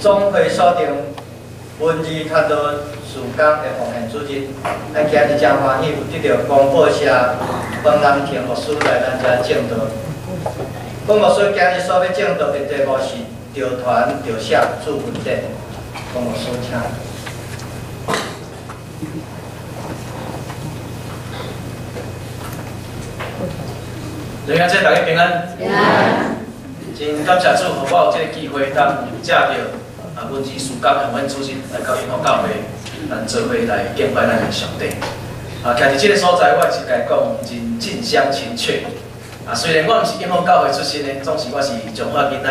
总会锁定文字读读视觉的奉献主任，咱今日真欢喜有得到广播社黄南田牧师来咱遮证道。黄牧师今日所要证道的题目是着传着写主文典。黄牧师请。大家大家平安。平安。真感谢主，互我有这个机会，当借着文字视觉奉献主任来到英国教会，咱做伙来敬拜咱的上帝。徛伫这个所在，我是甲讲真近乡情怯。虽然我毋是英国教会出身的，总是我是彰化囡仔，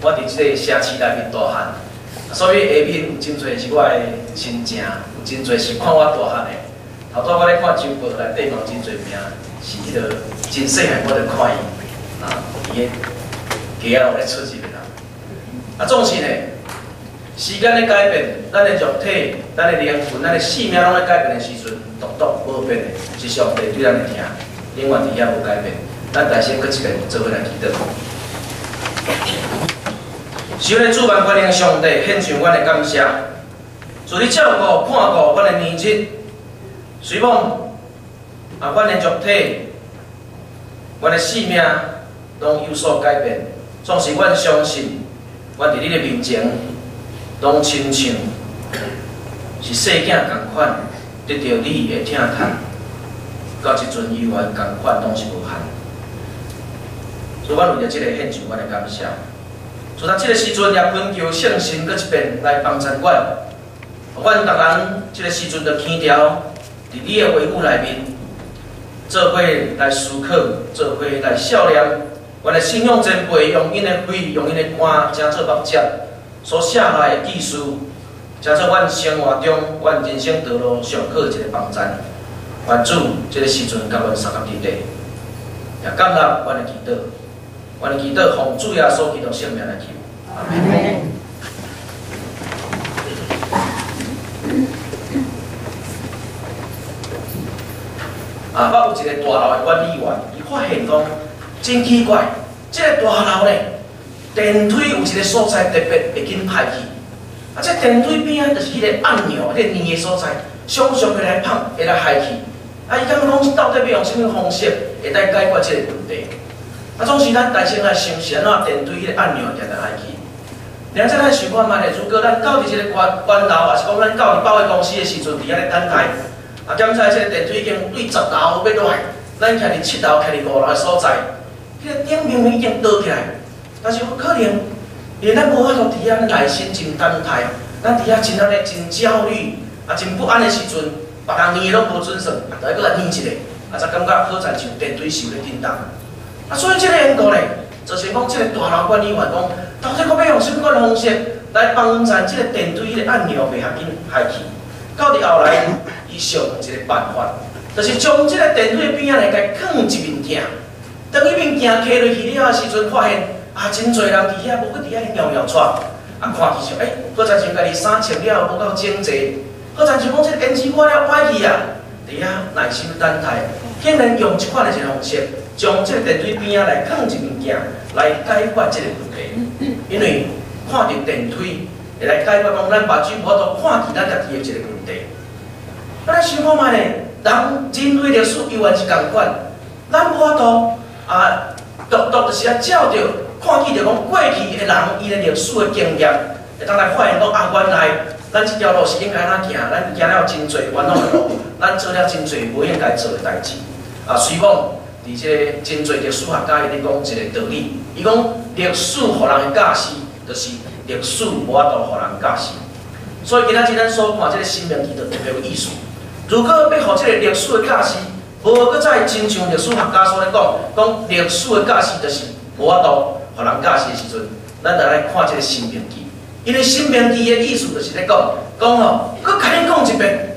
我伫这个城市内面大汉，所以下面有真侪是我的亲情，有真侪是看我大汉的。后头我咧看周报内底嘛真侪名，是迄个真细汉我就看伊，伊个家落咧出入的啦。总是呢，时间咧改变，咱的肉体、咱的灵魂、咱的性命拢咧改变的时阵，独无变的，是上帝对咱的疼，永远伫遐无改变。咱大先搁一遍做伙来祈祷。受咧主万权能上帝献上阮的感谢，主你照顾看顾阮的年日，虽望阮的肉体、阮的性命拢有所改变，总是阮相信，阮伫你的面前，拢亲像是细囝共款，得到你的疼叹，到一阵幼儿共款，拢是无限。所以，阮为着这个献上阮的感谢。就当这个时阵，也恳求圣神搁一遍来帮衬阮，阮逐人这个时阵着起调，伫你的话语内面，做伙来思考，做伙来笑念。阮的信仰前辈用因的血，用因的肝，成做目接所写下来的记事，成做阮生活中、阮人生道路上好一个帮衬。愿主这个时阵甲阮三合伫地，也感纳阮的祈祷。阮的祈祷，奉主耶稣基督圣名来求，阿门。我有一个大楼的管理员，伊发现讲真奇怪，这个大楼呢，电梯有一个所在特别会紧歹去，这电梯边仔就是迄个按钮，迄个黏的所在，常常会来碰，会来害去。伊感觉讲到底要用什么方式会来解决这个问题？总是咱大先来想是安怎电梯迄个按钮定定爱去。然后咱想看觅咧，如果咱到伫这个关楼，也是讲咱到伫保险公司的时阵，伫遐咧等待，检查这个电梯已经对10楼要落来，咱徛伫7楼、徛伫5楼的所在，迄个顶明明已经倒起来，但是可能连咱无法度伫遐内心真等待，咱伫遐真安尼真焦虑，真不安的时阵，别人念拢无准算，再搁来念一个，才感觉好像电梯受咧震动。所以这个缘故呢，就是讲这个大楼管理员讲，到底要用什么款方式来帮衬这个电梯的按钮袂遐紧害去？到伫后来，伊想一个办法，就是将这个电梯的边仔来甲放一面镜，当伊面镜摕落去了时阵，发现真侪人伫遐，无去伫遐摇摇喘，看起像好亲像家己衫穿了无够整齐，好亲像讲这个胭脂抹了歹去啊，伫遐耐心等待，竟然用一款的一个方式。将这个电梯边仔来放一物件来解决这个问题，因为看到电梯会来解决讲咱目睭无法度看见咱家己的这个问题。咱想看觅咧，人类历史永远是共款，咱无法度就是照着看见着讲过去的人伊的历史的经验，会当来发现讲原来咱这条路是应该安怎行，咱行了真侪冤枉的路，咱做了真侪无应该做的代志。随望。伫这个真侪历史学家伊咧讲一个道理，伊讲历史互人的教示，就是历史无法度互人教示。所以今仔日咱所看这个新命记就特别有意思。如果要互这个历史的教示，无搁再真像历史学家所咧讲历史的教示就是无法度互人教示的时阵，咱就来看这个新命记。因为新命记的意思就是咧讲搁甲恁讲一遍。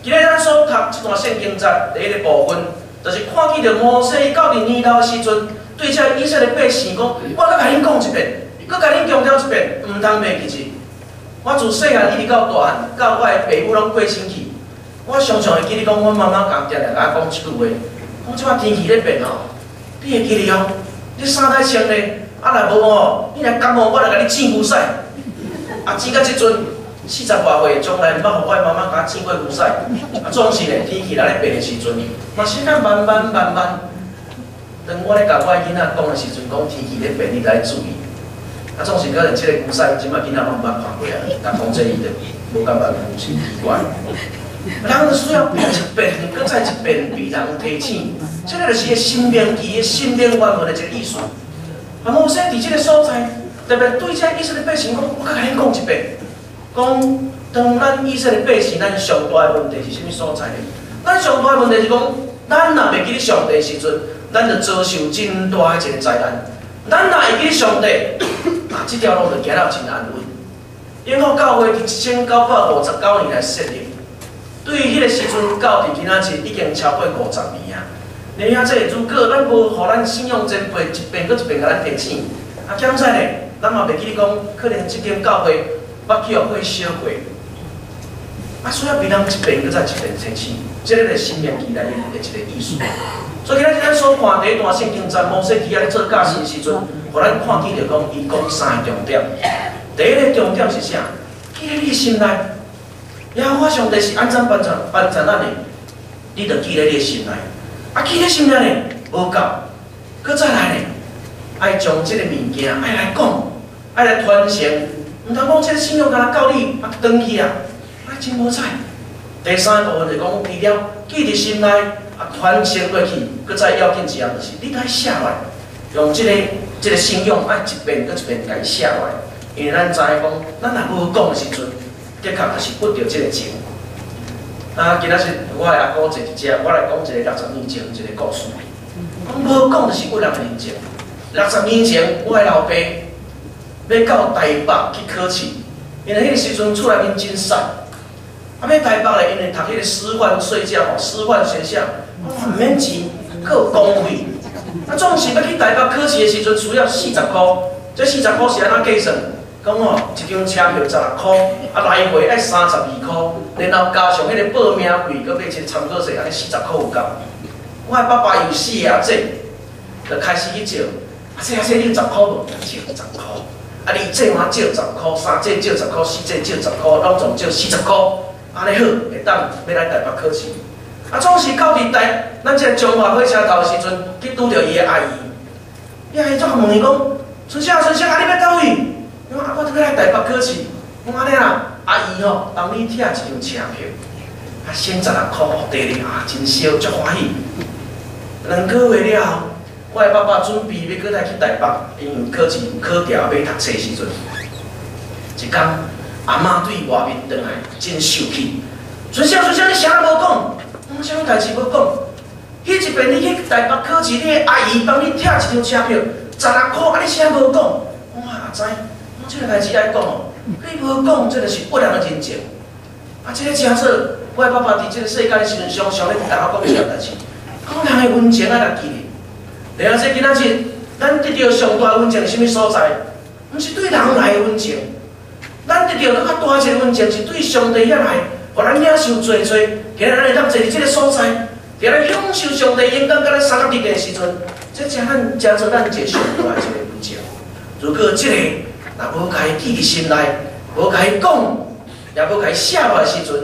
今日咱所读这段圣经节第一个部分。就是看见着摩西到伫年老的时阵，对这以色列百姓讲，我搁甲恁讲一遍，搁甲恁强调一遍，毋通袂记住。我自细汉一直到大汉，到我的爸母拢过身去，我常常会记得讲，阮妈妈常常甲我讲一句话，讲即摆天气咧变哦，你会记得哦，你衫在穿咧，若无你若感冒，我来甲你整牛屎。啊，钱到即阵40外岁，从来毋捌互我妈妈甲钱过牛屎，啊，总是咧天气来咧变的时阵，嘛是甲慢慢。当我咧甲我囡仔讲的时阵，讲天气咧变，你来注意。啊，总是可能即个牛屎，即摆囡仔拢毋捌看过啊，但讲这伊就无感觉真奇怪。人需要变一变，搁再一变，被人提醒，这个就是个生命期、心灵缘分的一个意思。啊，摩西伫即个所在，特别对这以色列百姓讲，我甲恁讲一遍，讲当咱以色列百姓，咱上大的问题是啥物所在呢？咱上大的问题是讲，咱若袂记得上帝的时阵，咱就遭受真大的一个灾难。咱若会记得上帝，啊，这条路就行了真安稳。永福教会伫1959年来设立。对于迄个时阵，到伫今仔日已经超过50年啊！然后这如果咱无互咱信仰前辈一遍搁一遍甲咱提醒，啊，减在咧，咱嘛袂记得讲，可能即间教会捌去互过烧过，啊，需要别人一遍搁再一遍提醒，这个是生命期内的一个意思。所以今仔日咱所看第一段圣经，在摩西伫咧做教士的时阵，互咱看见着讲，伊讲3个重点。第一个重点是啥？记咧你心内。耶和华上帝是安怎帮助咱的，你着记咧你的心内。啊，记咧心内呢，无够，搁再来呢，爱将即个物件爱来讲，爱来传承。毋通讲即个信仰敢若到你啊转去啊，啊真无彩。第三部分就讲，除了记伫心内啊传承落去，搁再要紧一样就是，你该写落来，用即个信仰爱一遍搁一遍甲伊写落来，因为咱知影讲，咱若无讲的时阵。的确就是不着这个情。啊，今仔日我的阿姑坐伫遮，我来讲一个60年前一个故事。讲无讲就是几60年前，60年前我的老爸要到台北去考试，因为迄个时阵厝内面真瘦，啊，要台北咧，因为读迄个师范学校吼，师范学校，毋免钱，佮有公费。啊，总是要去台北考试的时阵需要40块，这40块是安怎计算？讲哦，一张车票16块，啊来回爱32块，然后加上迄个报名费，搁买一个参考册，安尼40块有够。我的爸爸有4个姐，就开始去借，啊这你10块无，借10块，啊你这嘛借10块，3这借10块，4这借10块，拢总借40块，安尼好，会当要来台北考试。啊总是到伫咱这个中华火车头的时阵，去拄着伊的阿姨，伊阿姨就问伊讲：春夏，啊你要倒位？我讲我要来台北考试，我安尼啦，阿姨吼，帮你拆一张车票，啊，先16块互地咧，啊，真烧，足欢喜。2个月了后，我的爸爸准备要搁来去台北，因为考试考调要读册时阵，一天阿嬷对外面转来，真生气。春晓，你啥都无讲，我啥物代志无讲？迄一遍你去台北考试，你的阿姨帮你拆一张车票，16块，啊，你啥无讲？我也知。这个代志爱讲哦，你无讲，这就是不良的人情。啊，这个真做，我的爸爸伫这个世界的时阵，常咧甲我讲这个代志，讲人的温情爱来记咧。然后这今仔日，咱得到上大的温情是啥物所在？毋是对人来的温情，咱得到更较大一个温情是对上帝遐来，互咱领受做，今日咱会当坐伫这个所在，伫咧享受上帝应当甲咱三合一的时阵，这真做咱一个上大的一个温情。如果这个若无甲伊记伫心内，无甲伊讲，也无甲伊写落来时阵，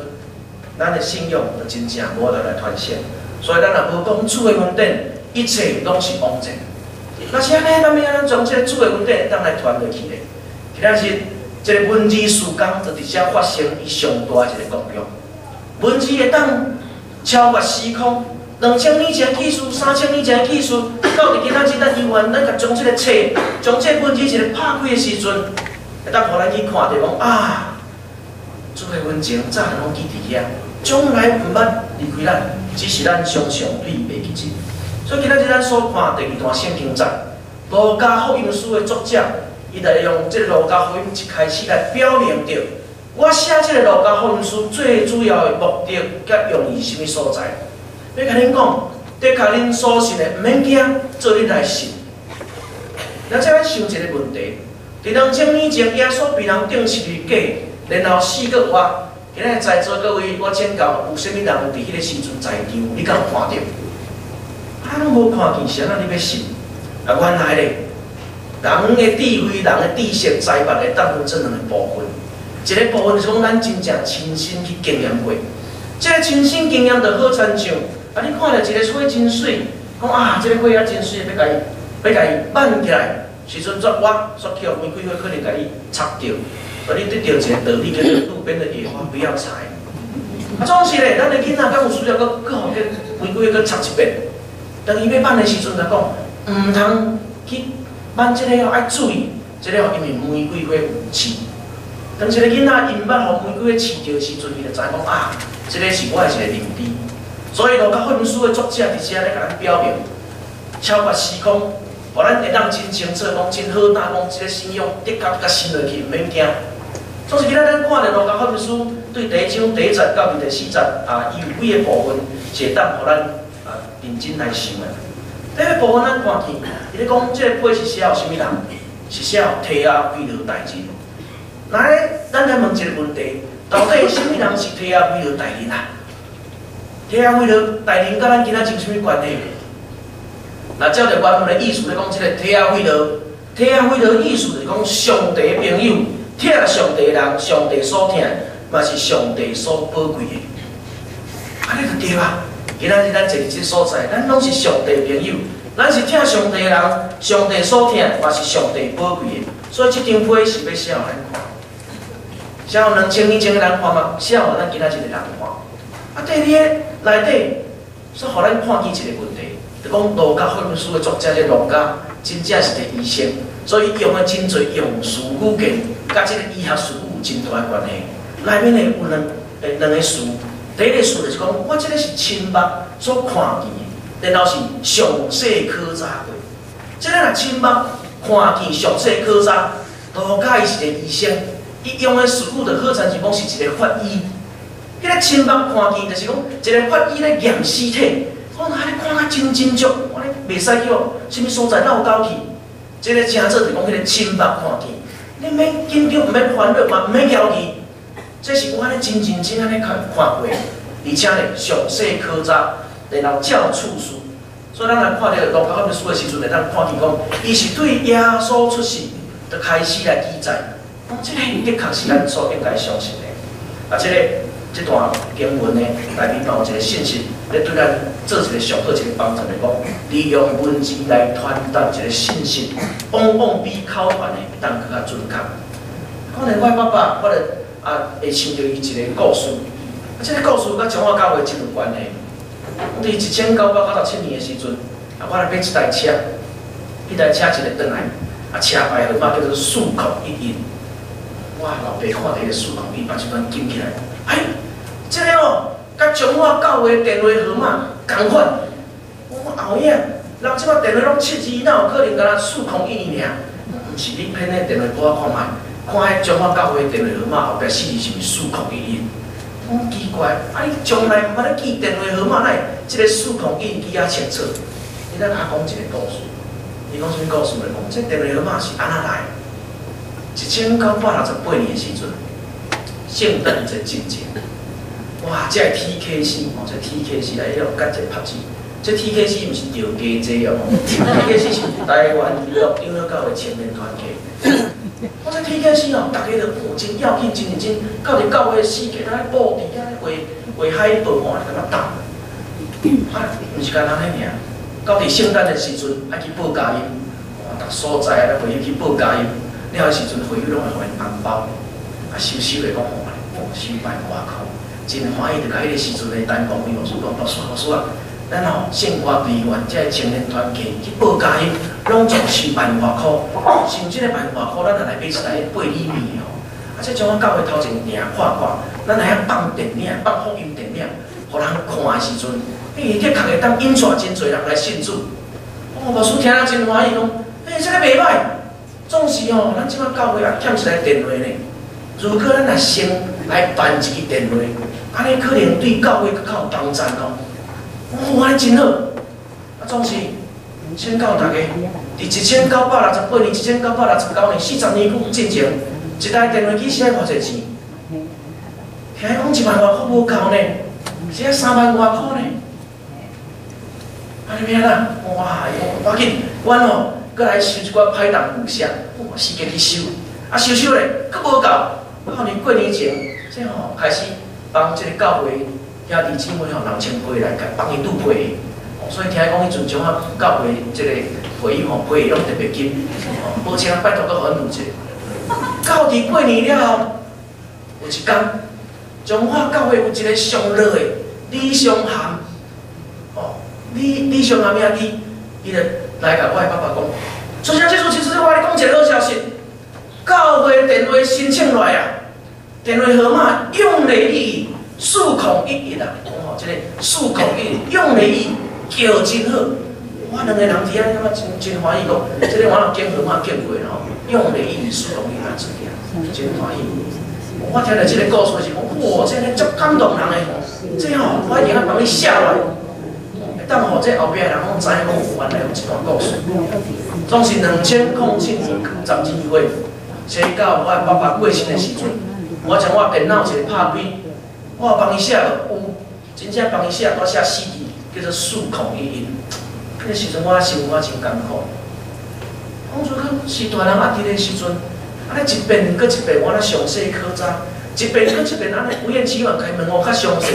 咱的信仰就真正无得来传承。所以咱若无讲主的恩典，一切拢是枉然。若是安尼，咱要安怎将这个主的恩典当来传落去呢？今仔日这个文字事工就直接发生伊上大一个功用。文字会当超越时空，2000年前的技术、3000年前的技术，到伫今仔日咱依然咱甲将这个册、将这个文字一个拍开的时阵，会当互咱去看到讲啊，主的温情早拢记伫遐，将来毋捌离开咱，只是咱常常对伊袂记住。所以今仔日咱所看第2段圣经章，路加福音书的作者，伊就用这个路加福音一开始来表明着，我写这个路加福音书最主要的目的甲用意是啥物所在？要甲恁讲，得甲恁所信的，毋免惊，做恁来信。咱再来想一个问题：伫2000年前，耶稣被人钉十字架，然后4个月，今仔在座各位，我请教有啥物人伫迄个时阵在场？你敢有看到？啊，拢无看见，是安怎你要信？啊，原来咧，人的智慧、人的知识、财物会当分成2个部分。一个部分就是讲咱真正亲身去经验过，这个亲身经验就好亲像啊，你看到一个花真水，讲啊，这个花啊真水，要甲伊挽起来，时阵我所捡玫瑰花可能甲你插掉，所以你得到一个道理叫做路边的野花不要采。啊，总是咧，咱的囡仔敢有需要搁互个玫瑰花搁插一遍，当伊要挽的时阵，就讲唔通去挽这个爱注意，这个因为玫瑰花有刺。当一个囡仔因捌互玫瑰花刺着的时阵，伊就知讲啊，这个是我的一个领地。所以路甲福音书的作者伫遮咧甲咱表明，超越时空，互咱会当真清楚讲真好胆讲，这个信仰的确甲信落去，毋免惊。总是今仔咱看了路加福音书对第1章第1节到第4节伊有几个部分是会当互咱认真来想的。第一个部分咱看见，伊咧讲这个批是写互什么人？是写互提阿非罗代人。那咧，咱来问一个问题：到底什么人是提阿非罗代人啊？提阿非罗代人甲咱今仔有什么关系？那照着原文的意思来讲，这个提阿非罗意思就是讲上帝的朋友。疼上帝的人，上帝所疼，嘛是上帝所宝贵的。安尼就对啊！今仔日咱坐伫这所在，咱拢是上帝的朋友，咱是疼上帝的人，上帝所疼，嘛是上帝宝贵的。所以这张批是要写互咱看，写互2000年前的人看嘛，写互咱今仔日的人看。啊，第二个内底，所互咱看见一个问题，就讲路加福音书的作者这路加，真正是个医生，所以用的真侪用词语句。甲即个医学术语有真大的关系，内面的有两个词，第一个词就是讲，我即个是亲目所看见的，然后是详细考察过。即个若亲目看见、详细考察，路加伊是个医生，伊用的词语就好像是讲是一个法医。迄个亲目看见就是讲一个法医咧验尸体，我哪咧看甲真足，我咧袂使叫什物所在绕沟去。即个正做就讲迄个亲目看见。你免紧张，毋免烦恼，嘛毋免焦虑，这是我咧真安尼看过，而且咧详细考察，然后照处事。所以咱来看到路加福音书的时阵，会当看见讲，伊是对耶稣出世就开始来记载，讲这个的确是咱所应该相信的。啊，这段经文呢，内面有一个信息，咧对咱做一个上好一个帮助来讲，利用文字来传达一个信息，往比口传的当更较准确。可能我爸爸，我会想到伊一个故事，这个故事甲中华教会真有关系。伫1997年的时阵，我来买一台车，迄台车一个转来，车牌号码叫做4011。我老爸看到迄个4011，把这段捡起来，这个甲中华教会电话号码同款。我后影，人即摆电话拢7字，哪有可能敢若4012尔？毋是你骗个电话簿看卖，看迄中华教会电话号码后壁4字是毋是4011？我奇怪，你从来毋捌咧记电话号码，乃即个4011记啊清楚？你咱甲讲一个故事，伊讲什么故事咧？讲这电话号码是安怎来？1968年的时阵，圣诞节前夕。哇！这 TKC 这 TKC 来了，甲一个拍子。这 TKC 毋是钓鸡仔哦，TKC 是台湾娱乐长老教会青年团体。我这 TKC 大家就真要紧，真认真，到伫教会死起来布置啊，画海报哦，干嘛打？毋是干那遐尔，到伫圣诞的时阵，爱去报佳音，哇！逐所在咧回去报佳音，了的时阵回去拢会互因红包，收的讲收办外口。真欢喜，就甲迄个时阵的陈光明老师讲，老师啊，咱圣歌队员这青年团体去报佳音，拢总收1万外箍，收这个1万外箍，咱来买一台8厘米的这种教会头前订看，咱来遐放电影、放福音电影，互人看的时阵，的确会当引带真侪人来信主。老师听了真欢喜，讲，这个袂歹，总是咱即摆教会也欠一台电话呢。如果咱若先来办一支电话，安尼可能对教会较有帮助安尼真好。总是请教大家，伫1968年、1969年40年之前，一台电话机是爱偌济钱？听讲1万外箍无够呢，是爱3万外箍呢。安尼咩啦？哇！要紧，阮搁来收一寡歹当物件，四界去收，收咧，搁无够。后年过过年前，即开始帮即个教会兄弟姊妹人签批来帮伊拄批。所以听讲迄阵种啊教会即个会议批拢特别紧，无请拜托搁互阮录者。到伫过年了后，有一天，中华教会有一个上热的李尚涵，李尚涵兄弟，伊就来甲我的爸爸讲，首先，其实我来讲一个好消息，教会电话申请来啊，电话号码用雷意4011啊，这个4011用雷意叫真好，我两个人伫遐感觉真欢喜讲，这个我若建号码建过咯，用雷意4011啊，真欢喜。我听到这个故事是讲，哇，这个足感动人的，这我一定要帮你写落来。当互这后壁的人拢知影讲，原来有一段故事。总是2007年12月，先到我爸爸过身的时阵，我将我电脑一个拍开，我帮伊写落，真正帮伊写，我写4字，叫做4011。迄个时阵我生活真艰苦。我做去是大人啊，伫个时阵，安尼一遍搁一遍，我咧详细考察，一遍搁一遍，安尼不厌其烦开问我较详细。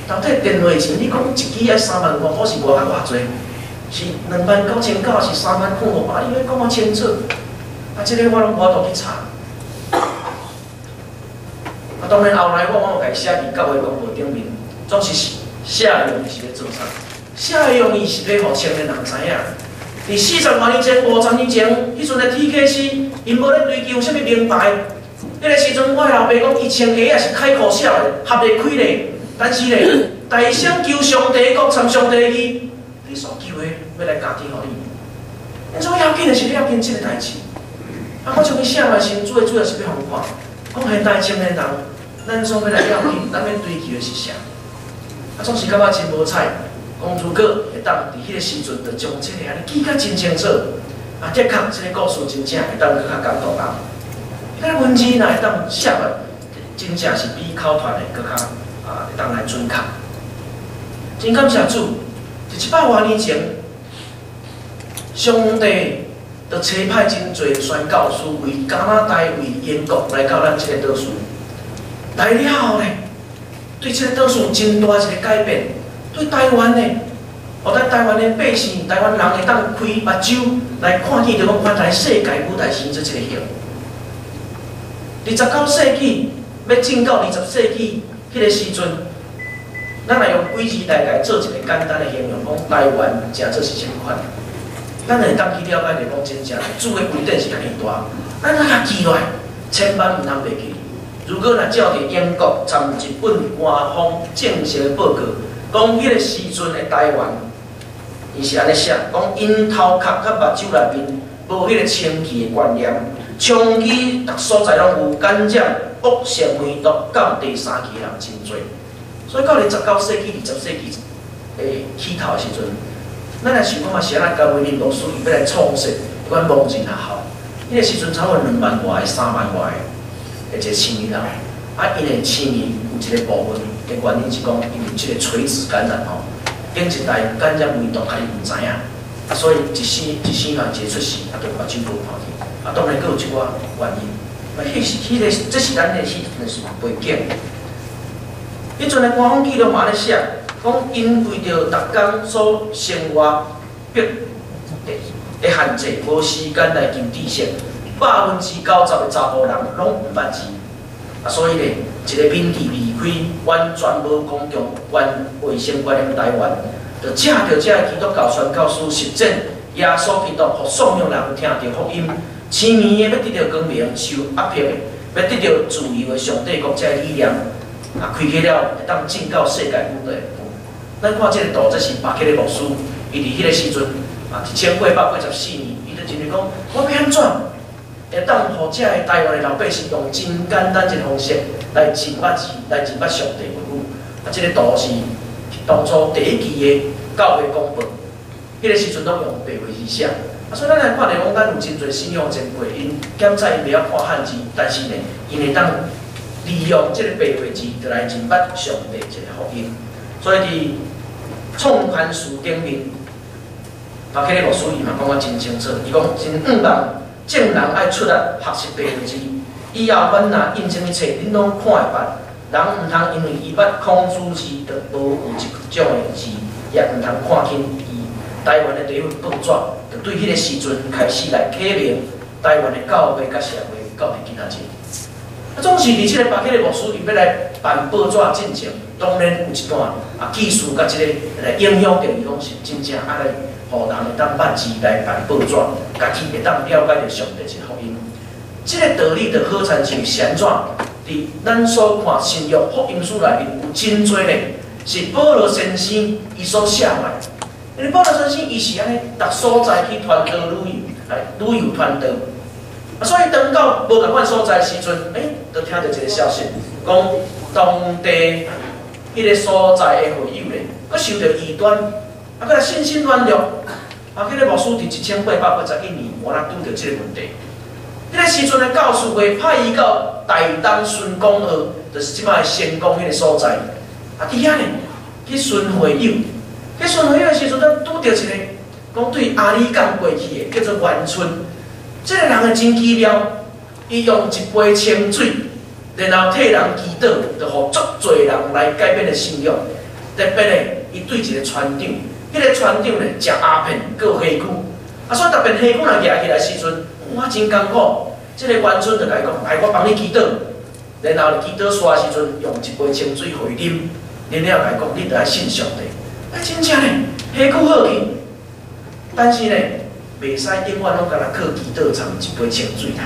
到底电话钱，你讲一支要3万块，可是无较偌济，是29900是39500，你要讲我清楚。啊，这个我拢无法度去查。啊，当然后来我有家写伫教会公报顶面，总是写的用意是要做啥？写的用意是要互青年人知影。伫40多年前、50年前，迄阵的 TKC， 因无咧追求啥物名牌。迄个时阵，我老爸讲，伊穿鞋也是开裤写的，合得开咧。但是咧，大声求上帝，国参上帝去，你所求的要来家己互你。因所要紧的是要紧即个代志。啊，我将伊写来时，主要是要互看，讲现代青年人，咱所要来要紧，咱要追求的是啥？啊，总是感觉真无彩。讲如果会当伫迄个时阵，就将即个安尼记甲真清楚。啊，的确，即个故事真正会当搁较感动人。迄个文字若会当写来，真正是比口传的搁较。会当来准确。真感谢主，就100多年前，上帝就差派真侪宣教师为加拿大、为英国来到咱即个岛屿。来了后呢，对即个岛屿真大一个改变。对台湾呢，互咱台湾的百姓、台湾人会当开目睭来看见着讲原来世界舞台是做即个样。19世纪要进到20世纪。迄个时阵，咱来用几字来家做一个简单的形容，讲台湾真做是啥物款？咱会当去了解着讲真正主的规定是安尼大，咱若记落来，千万毋通袂记。如果若照着英国参一本官方正式的报告，讲迄个时阵的台湾，伊是安尼写，讲因头壳甲目睭内面无迄个清气的观念，长期逐所在拢有感染。恶性梅毒到第3期人真多，所以到19世纪、20世纪起头的时阵，咱来想讲嘛，是咱教会领导属于要来创设一款盲人学校。迄个时阵差不多2万外、3万外的一个青年人，啊，因的青年有一个部分的原因是讲，因为即个垂直感染吼，顶一代感染梅毒，啊，伊毋知影，啊，所以一生嘛一出世，啊，就目睭无看见，啊，当然佫有一寡原因。这是咱的迄阵的背景。迄阵的官方记录嘛咧写，讲因为着逐工所生活逼的限制，无时间来求知识，90%的查甫人拢毋捌字，啊，所以咧，一个民地离开，完全无公共卫生观念台湾，就借着这基督教宣教师实践耶稣基督，互送养人听着福音。青年的要得到光明，受压迫的要得到自由的上帝国家的力量，啊，开启了会当进到世界舞台。咱看这个图，这是巴克的牧师，伊伫迄个时阵啊，1884年，伊就认为讲，我要安怎会当互这个台湾的老百姓用真简单一个方式来认捌字，来认捌上帝的话语。啊，这个图是当初第1期的教会公报，迄个时阵拢用白话字写。啊，所以咱来看咧，讲咱有真侪信仰前辈，因检查因袂晓看汉字，但是呢，因会当利用即个白话字，就来认捌上帝一个福音。所以伫创刊书顶面，巴克利牧师伊嘛讲啊真清楚，伊讲真希望正人爱出来学习白话字，以后阮若印证的册，恁拢看会捌。人毋通因为伊捌孔子字，就无有一种的字，也毋通看轻伊台湾的第一份报纸，就对迄个时阵开始来启明台湾的教会甲社会到伫今仔日。总是伫即个别个的牧师，伊要来办报纸进前，当然有一段技术甲即个来影响着伊讲是真正爱来，互人会当捌字来办报纸，家己会当了解着上帝一个福音。即个道理就好亲像是安怎？伫咱所看新约福音书内面有真多咧，是保罗先生伊所写来。因为保罗先生伊是安尼，逐所在去传道旅游传道。所以当到无共款所在时阵，就听到一个消息，讲当地迄个所在的会友咧，佮受到异端，佮来信心软弱，迄个牧师伫1881年，我若拄着即个问题。迄个时阵的教士会派伊到台东巡讲学，就是即摆仙公迄个所在。伫遐呢，去巡会友，去巡会友的时阵，咱拄着一个讲对阿里港过去的，叫做元春。这个人真奇妙，伊用一杯清水，然后替人祈祷，就互足侪人来改变的信仰。特别咧，伊对一个船长，迄个船长咧食鸦片，搁黑苦。所以特别黑苦若举起来时阵，我真艰苦。这个元春就甲伊讲：来，我帮你祈祷。然后祈祷煞时阵，用一杯清水互伊啉，啉了甲伊讲：你着爱信上帝。真正咧，黑苦好去，但是咧。袂使永远拢甲咱靠祈祷掺一杯清水啦，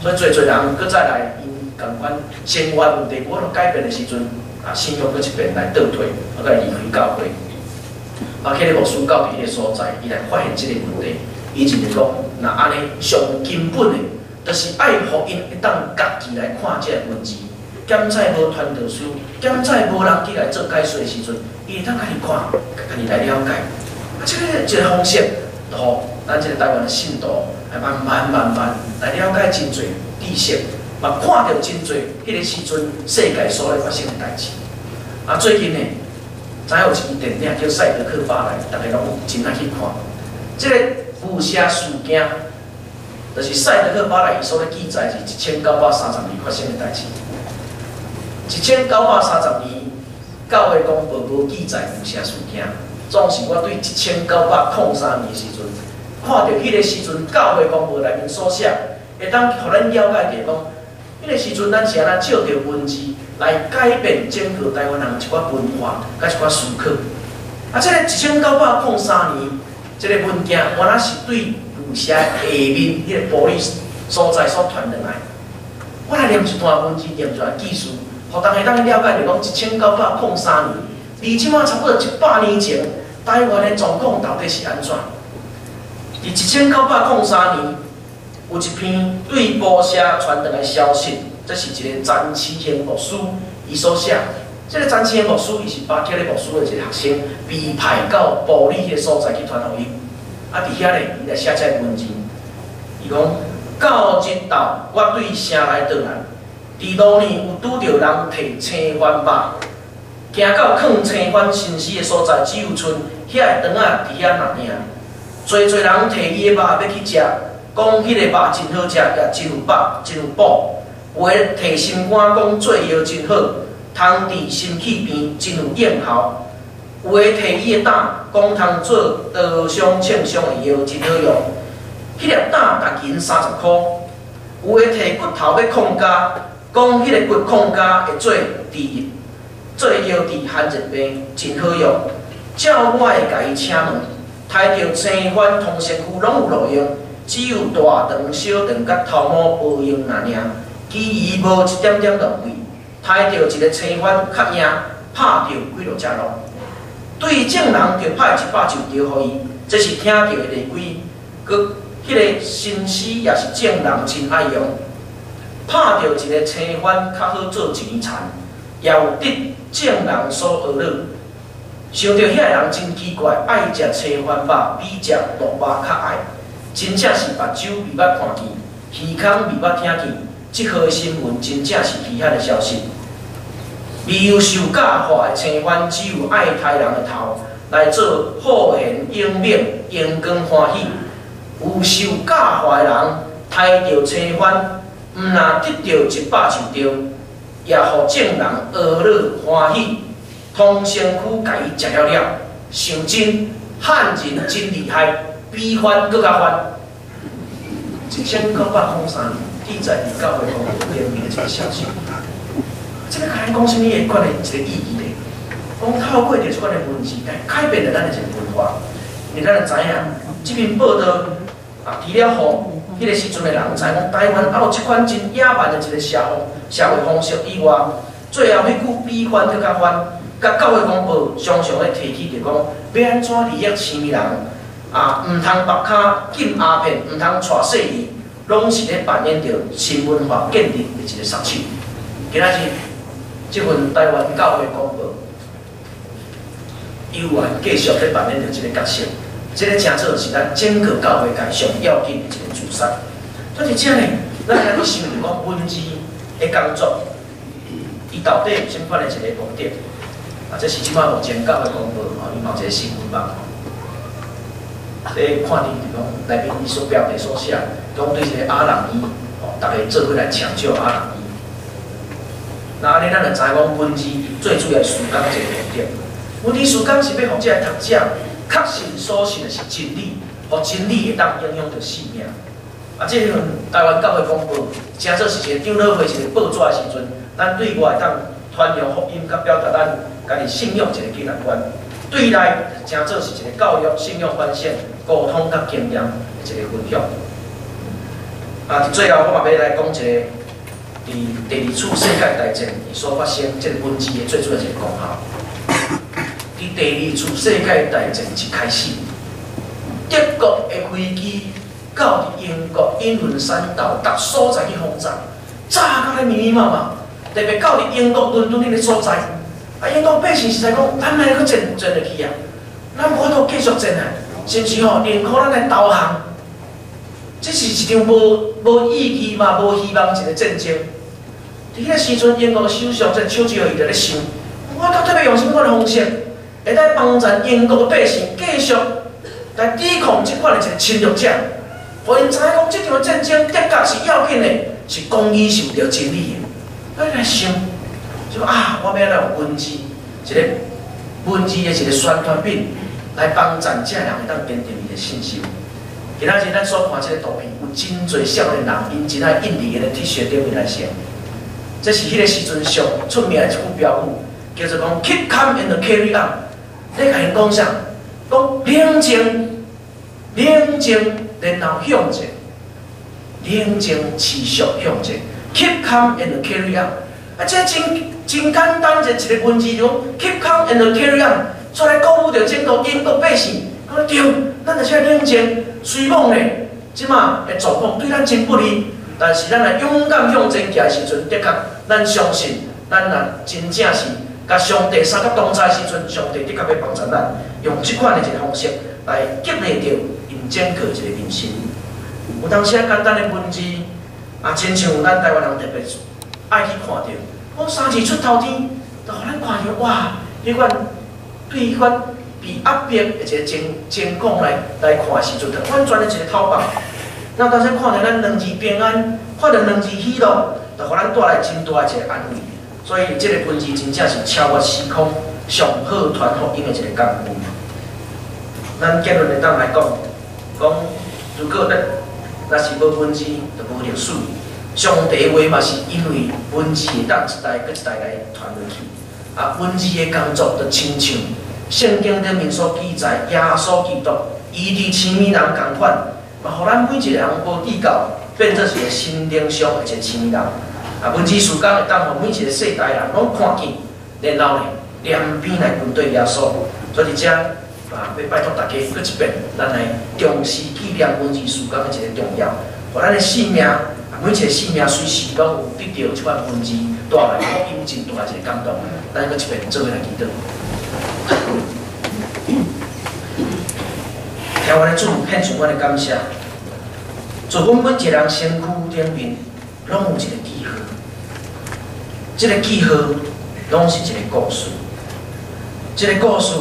所以侪人搁再来因共款生活问题无法度改变的时阵，信仰搁一遍来倒退，甲离开教会。迄个牧师到伫迄个所在，伊来发现即个问题，伊就是讲，那安尼上根本的，就是爱互因会当家己来看即个文字，检在无传道书，检在无人去来做解说的时阵，伊会当家己看，家己来了解。即个一个方式，吼。咱即个台湾的信徒，来慢慢来了解真侪知识，嘛看到真侪迄个时阵世界所咧发生的代志。最近呢，知有一部电影叫《赛德克巴莱》，大家拢有真爱去看。即个雾社事件，就是赛德克巴莱伊所咧记载是1930年发生的代志。1930年，教会讲无记载雾社事件，总是我对1903年时阵。看到迄个时阵，教会公布内面所写，会当互咱了解着讲，迄个时阵咱是安怎借着文字来改变整个台湾人一寡文化，甲一寡思考。即个1903年，即个文件原来是对雾社下面迄个玻璃所在所传落来。我来念一段文字，念一段技术，互大家当了解着讲1903年，离即马差不多100年前，台湾的状况到底是安怎？伫1903年，有一篇对报社传回来消息，这是一个詹启贤牧师伊所写。这个詹启贤牧师，伊是巴克的牧师的一个学生，被派到埔里迄个所在去传福音。伫遐咧，伊来写这文字，伊讲：到日昼，我对城内倒来，伫路呢有拄着人摕青番肉，行到放青番新死的所在，只有剩遐个肠仔伫遐那尔。侪人摕伊的肉要去食，讲迄个肉真好食，也真有饱，真有补。有的摕心肝讲做药真好，通治心气病，真有用效。有的摕伊的胆，讲通做刀伤、枪伤的药，真好用。迄粒胆值银30块。有的摕骨头要控家，讲迄个骨控家会做药治寒热病，真好用。照我会甲伊请问。抬着青番通身躯拢有路用，只有大肠、小肠甲头毛无用那尔，其余无一点点浪费。抬着一个青番较硬，拍着几落只路。对正人就派100条互伊，这是听到的例规。佮迄个新死也是正人真爱用。拍着一个青番较好做钱田，也有得正人所学了。想到遐个人真奇怪，爱食青番肉比食鹿肉较爱，真正是目睭未捌看见，耳孔未捌听见。即号新闻真正是稀罕的消息。未有受教化的青番，只有爱刣人的头来做好言应命、阳光欢喜。有受教化的人，刣着青番，毋若得到100就对，也互众人呵乐欢喜。通身躯甲伊食了了，想真汉人真厉害，比翻搁较翻。1903年，记载伫教会公布联名的一个消息。这个甲咱讲什么个款的一个意义呢？讲透过着即款的文字，改变了咱的一个文化。因为咱就知影，这篇报道除了互迄个时阵的人知讲台湾还有即款真野蛮的一个社会方式以外，最后迄句比翻搁较翻。甲教会公报常常咧提起着讲，要安怎利益青年人毋通白卡禁鸦片，毋通带细儿，拢是咧扮演着新文化建立的一个杀手。今仔日，即份台湾教会公报，依然继续咧扮演着一个角色。这个真做是咱整个教会界上要紧的一个主杀。所以这呢，咱来去想着讲文字的工作，伊到底有啥款的一个目的？这是即摆目前教会公报伊嘛有一个新闻网咧看你讲内面伊所标题所写，讲对一个阿人伊大家做伙来抢救阿人伊。那安尼咱就知讲文字最主要思讲一个目的。文字思讲是要互这个读者确信所信的是真理，互真理会当影响着生命。这份台湾教会公报，真做是一个长老会一个报纸的时阵，咱对外当传扬福音，甲表达咱家己信仰一个价值观，对内真做是一个教育、信仰反省、沟通甲经验的一个分享。最后我嘛要来讲一个，伫第二次世界大战伊所发生这个文字的最主要一个功效。伫第二次世界大战一开始，德国的飞机到伫英国英伦三岛各所在去轰炸，炸到咧密密麻麻。特别到伫英国伦敦迄个所在，英国百姓实在讲，咱来去战落去啊，咱无法度继续战啊，甚至宁可咱来投降。这是一场无意义嘛、无希望一个战争。伫迄个时阵，英国首相在丘吉尔伊就咧想，我到底要用什么款的方式，会来帮助英国的百姓继续来抵抗即款的一个侵略者，互因知影讲，即场战争的确是要紧的，是公义是有着真理的。咱来想，就我要来用文字，一个文字的一个宣传品，来帮助这人会当坚定伊的信心。今仔日咱所看这个图片，有真侪少年人，因真爱印伫个 T 恤顶面来写。这是迄个时阵上出名的一句标语，叫做讲 Keep calm and carry on。你甲因讲啥？讲冷静，冷静，然后向前，冷静持续向前。Keep calm and carry on。这真简单一个文字，就讲 Keep calm and carry on， 出来鼓舞着整个英国百姓。讲对，咱着要冷静。虽讲呢，即马的状况对咱真不利，但是咱来勇敢向前行的时阵，的确，咱相信，咱若真正是甲上帝三甲同在的时阵，上帝的确要帮助咱，用即款的一个方式来激励着因整个一个人生。有当时简单的文字，亲像咱台湾人特别爱去看着，讲三字出头天，就互咱看着哇，迄款对迄款。被压迫的一个情况来看的时阵，就完全的一个讨棒。咱当时看到咱两字平安，看到两字喜乐，就互咱带来真大的一个安慰。所以，这个文字真正是超越时空、上好传福音的一个工具。咱结论会当来讲，如果若是无文字，就无历史。上帝的话嘛，是因为文字会当一代搁一代来传落去。文字的工作就亲像。圣经顶面所记载，耶稣基督，伊伫青年人同款，嘛，互咱每一个人无地教，变做是一个心灵上的一个青年人。文字事工会当互每一个世代人拢看见，然后呢，两边来面对耶稣。所以，要拜托大家搁一遍，咱来重视纪念文字事工的一个重要，互咱的生命，每一个生命随时拢有得到即款文字带来福音真大一个感动。咱搁一遍做伙来祈祷。听我的主，献上我的感谢。做阮每一个人身躯顶面，拢有一个记号。这个记号，拢是一个故事。这个故事，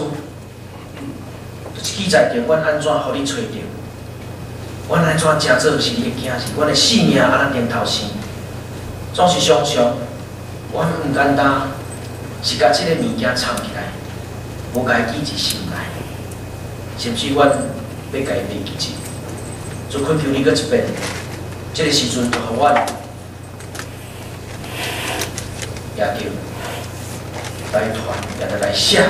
就是记载着阮安怎互你找着，阮安怎真做是你的囝，是阮的性命安怎顶头生。总是常常，阮毋简单是甲即个物件藏起来，无家记伫心内，甚至阮要家己记记。做困求你搁一遍，即个时阵就互阮也叫来传，也来写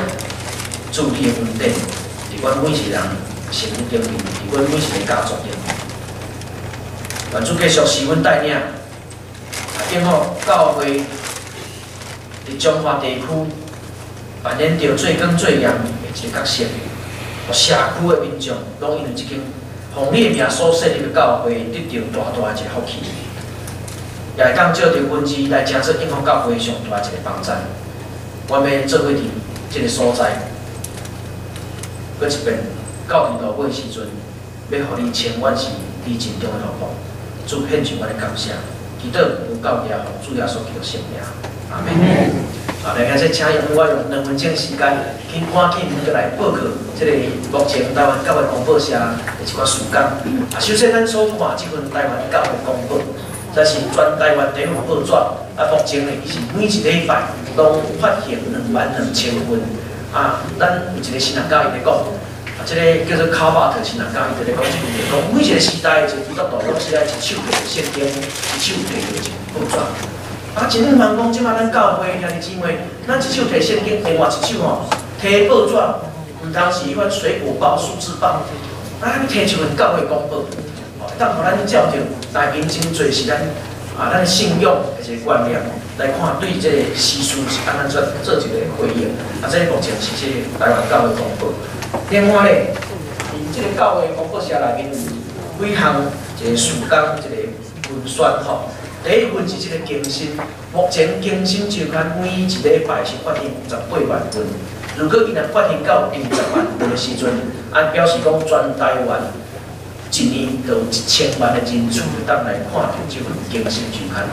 主题的恩典，伫阮每一个人生命顶面，伫阮每一个家族顶面。愿主继续是阮带领，今后教会伫中华地区扮演着最光最亮的一个角色，互社区的民众拢因为即间奉你的名所设立的教会得到大大一个福气，也会当借着文字来成出应福教会上大一个帮助。阮要做伙伫即个所在，搁一遍到伫路尾时阵，要互你千万是你心中的路途。主献上阮的感谢，祈祷有教也奉主耶稣基督圣名，阿门。啊，来，现在请我用2分钟时间，去赶紧过来报告即个目前台湾教会公报社的一寡事工。啊，首先咱所看即份台湾教会公报，这是全台湾第一份报纸。啊，目前呢，伊是每一礼拜拢发行22000份。啊，咱有一个新人教伊咧讲。即个叫做卡巴特新人教，伊就咧讲即句话，讲每一个时代一个基督徒拢是爱一手摕着圣经，一手摕着一报纸。啊，真毋茫讲，即摆咱教会兄弟姊妹，咱一手摕圣经，另外一手吼摕报纸，毋通是迄款水果报、数字报，咱摕一份教会公报，当互咱照着内面真侪是咱的信仰的一个观念来看，对即个时事是安怎做一个回应。啊，这目前是即个台湾教会公报。另外咧，伫即个教会公报社内面有几项一个事工一个文宣吼。第一份是即个更新，目前更新周刊每一礼拜是发行58万份。如果伊若发行到20万份的时阵，按表示讲全台湾一年就有1000万的人次会当来看到即份更新周刊。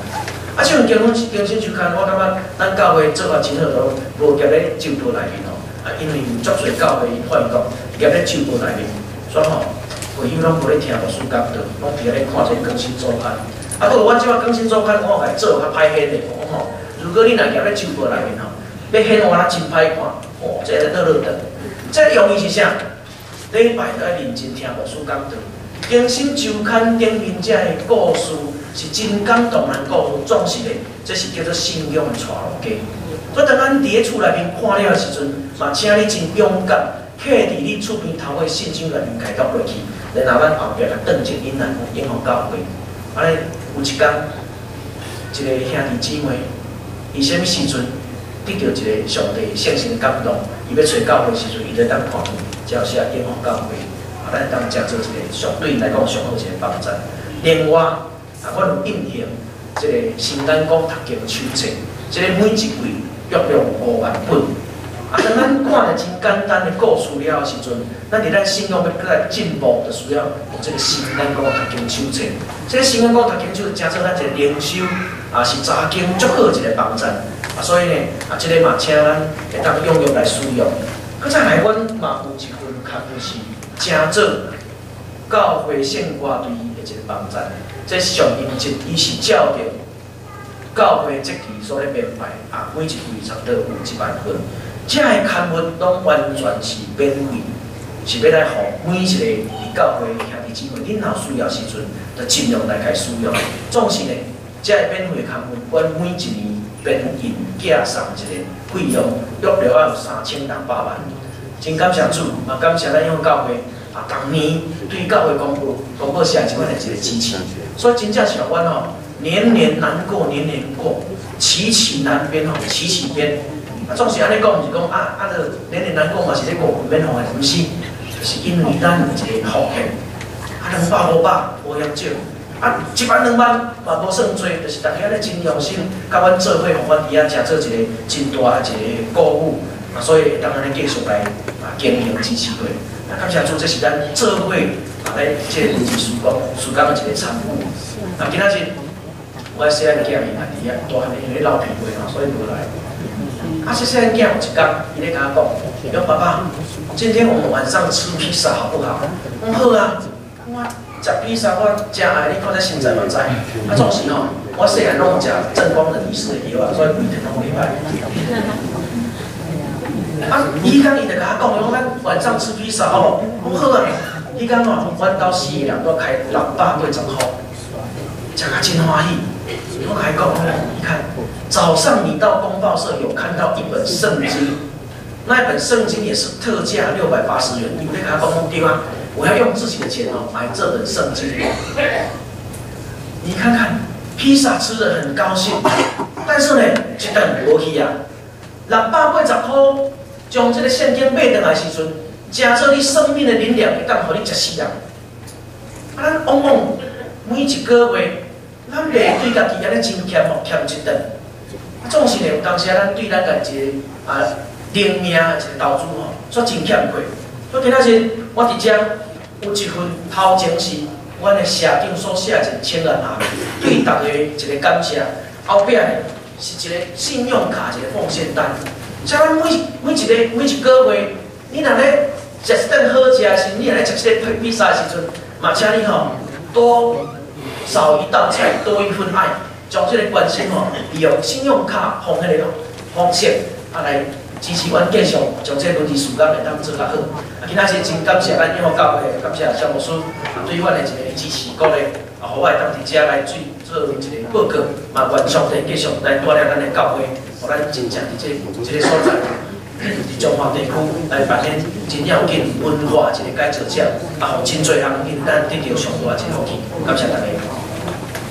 啊，即份更新周刊，我感觉咱教会做法真好，都无夹咧周报内面吼。啊，因为有足侪教会发现讲，夹咧周报内面，所以吼，会友拢无咧听牧师讲道，拢伫咧看这更新周刊。啊，不过阮即摆更新周刊，我来做较歹显的，讲吼，如果你若夹咧周报内面吼，要显我真歹看，哦，这个落等。这用意是啥？礼拜都要认真听牧师讲道。更新周刊顶面这个故事是真感动人故事，总是咧，这是叫做信仰的带路家。所以当咱伫咧厝内面看了的时阵，嘛请你真勇敢，刻伫你厝边头的信心内面开到过去，然后咱后壁来转进引来永福教会。安尼有一天，一个兄弟姊妹，伊啥物时阵得到一个上帝圣神感动，伊要找教会的时阵，伊就当看照写永福教会，啊，咱当真做一个相对来讲上好一个帮助。另外，啊，阮有印行即个新眼光读经手册，即个每一季约略5万本。啊，当咱看了真简单的故事了时阵，咱伫咱信仰要搁来进步，就需要有即个新眼光读经手册。即个新眼光读经手册，诚做咱一个灵修，啊是查经足好一个帮助。啊，所以呢，啊，即个嘛，请咱会当踊跃来使用。搁再来，阮嘛有一份刊物是诚做教会圣歌队的一个帮助。这上印节，伊是照着教会节期所咧编排，啊，每一季差不多有1万份。这个刊物拢完全是免费，是要来互每一个伫教会兄弟姊妹，恁若需要时阵，就尽量来甲使用。总是呢，这个免费刊物，阮每一年编印寄送一个费用，约略要有3600万。真感谢主，嘛感谢咱永福教会啊，逐年对教会公报社即款的一个支持。所以真正是阮吼，年年难过年年过，期期难编吼，期期编。啊，总是安尼讲，毋是讲就年年难过嘛，是咧过分免红的，毋是，就是因为咱有一个福气，200、500无嫌少，1万、2万嘛无算多，就是大家咧真用心，甲阮做伙，互阮伫遐诚做一个真大的一个鼓舞，啊，所以当然咧继续来经营支持会。啊，感谢主，这是咱做伙来即个文字事工的一个参与。啊，今仔日我细汉囝伊嘛伫遐，大汉因为老皮话吼，所以无来。啊，细汉囝有一天，伊咧甲我讲，爸爸，今天我们晚上吃披萨好不好？我好啊，我食披萨我真爱，你看这身材嘛知。啊，总是吼，我细汉拢食正光的医师的药啊，所以规天拢礼拜。啊，伊讲伊就甲我讲，讲咱晚上吃披萨哦，我好啊。伊讲哦，阮到4个人都开680块，食甲真欢喜。我甲伊讲，你看，早上你到公报社有看到一本圣经，那一本圣经也是特价680元，你会甲他讲对吗？我要用自己的钱哦买这本圣经。你看看，披萨吃得很高兴，但是呢，一顿无去啊，680块。将这个现金买回来时阵，加做你生命的能量，会当互你食死人。啊，咱往往每一个月，咱袂对家己安尼真欠哦，欠一顿。啊，总是呢，有当时咱对咱家一个灵命的一个投资吼，煞真欠亏。所以今仔日我伫遮有一份头前是阮的社长所写一千元函，对大家一个感谢。后壁呢是一个信用卡一个奉献单。像咱每一个月，你若咧食一顿好食的时，你若咧食这个披萨的时阵，嘛请你吼多少一道菜，多一份爱，将这个关心吼利用信用卡方迄个方式来支持阮继续将这轮椅事业会当做较好。今仔日真感谢咱永和教会，感谢肖牧师对阮的一个支持鼓励，互我会当伫遮来做一个报告，嘛愿上帝继续来带领咱的教会。互咱真正伫这个所在，伫中华地区来扮演真要紧文化一个改造者，互真侪人因咱得到上大一个福气。感谢大家。